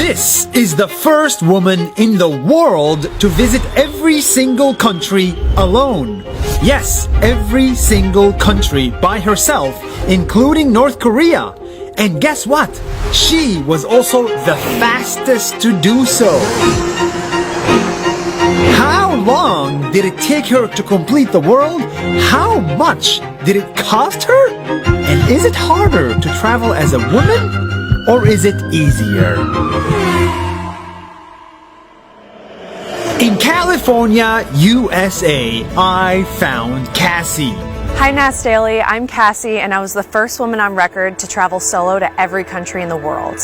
This is the first woman in the world to visit every single country alone. Yes, every single country by herself, including North Korea. And guess what? She was also the fastest to do so. How long did it take her to complete the world? How much did it cost her? And is it harder to travel as a woman, or is it easier? In California, USA, I found Cassie. Hi Nas Daily, I'm Cassie and I was the first woman on record to travel solo to every country in the world.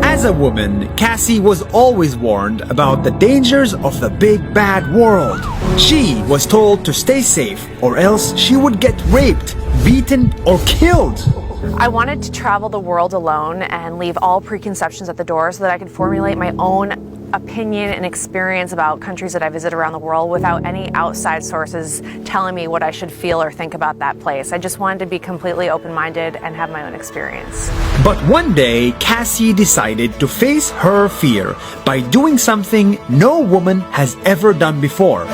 As a woman, Cassie was always warned about the dangers of the big bad world. She was told to stay safe or else she would get raped, beaten or killed. I wanted to travel the world alone and leave all preconceptions at the door so that I could formulate my own opinion and experience about countries that I visit around the world without any outside sources telling me what I should feel or think about that place. I just wanted to be completely open-minded and have my own experience. But one day, Cassie decided to face her fear by doing something no woman has ever done before.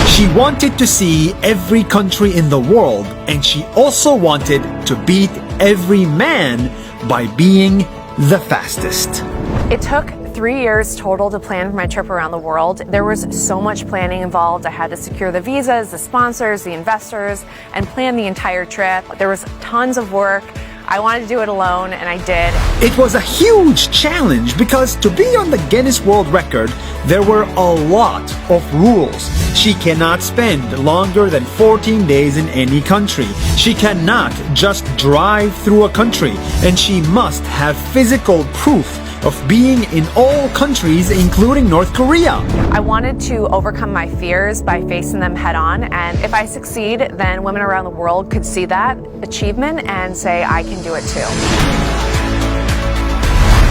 She wanted to see every country in the world, and she also wanted to beat every man by being the fastest. It took 3 years total to plan for my trip around the world. There was so much planning involved. I had to secure the visas, the sponsors, the investors, and plan the entire trip. There was tons of work. I wanted to do it alone, and I did. It was a huge challenge because to be on the Guinness World Record, there were a lot of rules. She cannot spend longer than 14 days in any country. She cannot just drive through a country, and she must have physical proof of being in all countries, including North Korea. I wanted to overcome my fears by facing them head on, and if I succeed, then women around the world could see that achievement and say, I can do it too.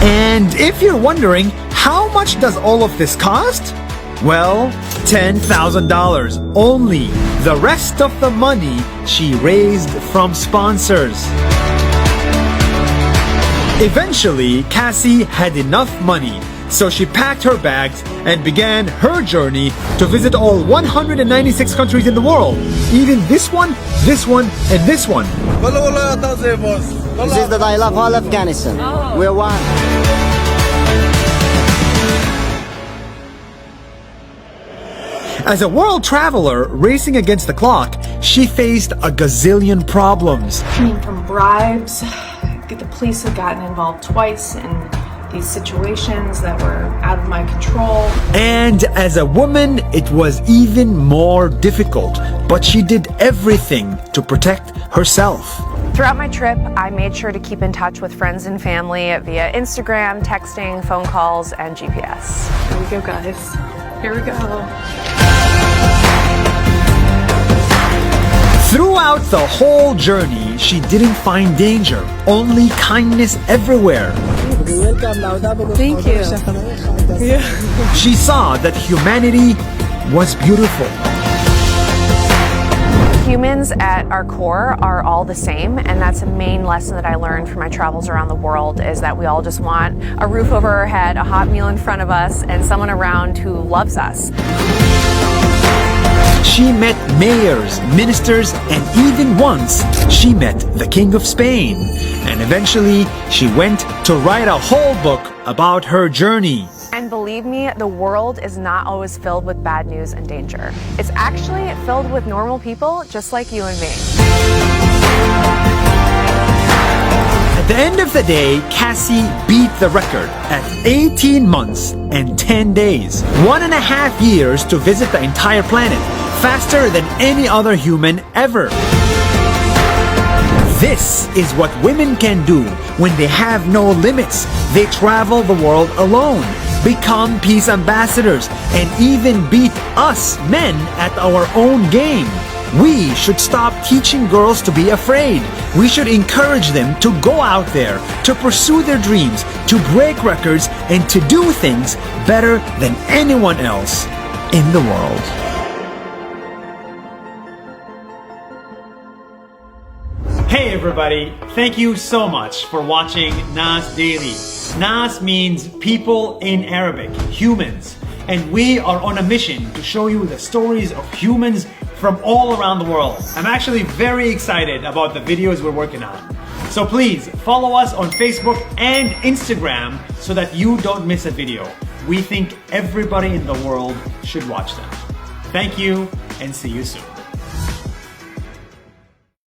And if you're wondering, how much does all of this cost? Well, $10,000 only. The rest of the money she raised from sponsors. Eventually, Cassie had enough money, so she packed her bags and began her journey to visit all 196 countries in the world, even this one, and this one. This is that I love all Afghanistan. We're one. As a world traveler racing against the clock, she faced a gazillion problems. From bribes, the police have gotten involved twice in these situations that were out of my control. And as a woman, it was even more difficult, but she did everything to protect herself. Throughout my trip, I made sure to keep in touch with friends and family via Instagram, texting, phone calls, and GPS. Here we go, guys. Here we go. Throughout the whole journey, she didn't find danger, only kindness everywhere. Thank you. Yeah. She saw that humanity was beautiful. Humans at our core are all the same, and that's a main lesson that I learned from my travels around the world, is that we all just want a roof over our head, a hot meal in front of us, and someone around who loves us. She met mayors, ministers, and even once she met the King of Spain. And eventually she went to write a whole book about her journey. And believe me, the world is not always filled with bad news and danger. It's actually filled with normal people just like you and me. At the end of the day, Cassie beat the record at 18 months and 10 days. 1.5 years to visit the entire planet, faster than any other human ever. This is what women can do when they have no limits. They travel the world alone, become peace ambassadors, and even beat us men at our own game. We should stop teaching girls to be afraid. We should encourage them to go out there, to pursue their dreams, to break records, and to do things better than anyone else in the world. Hey everybody, thank you so much for watching Nas Daily. Nas means people in Arabic, humans. And we are on a mission to show you the stories of humans from all around the world. I'm actually very excited about the videos we're working on. So please follow us on Facebook and Instagram so that you don't miss a video. We think everybody in the world should watch them. Thank you and see you soon.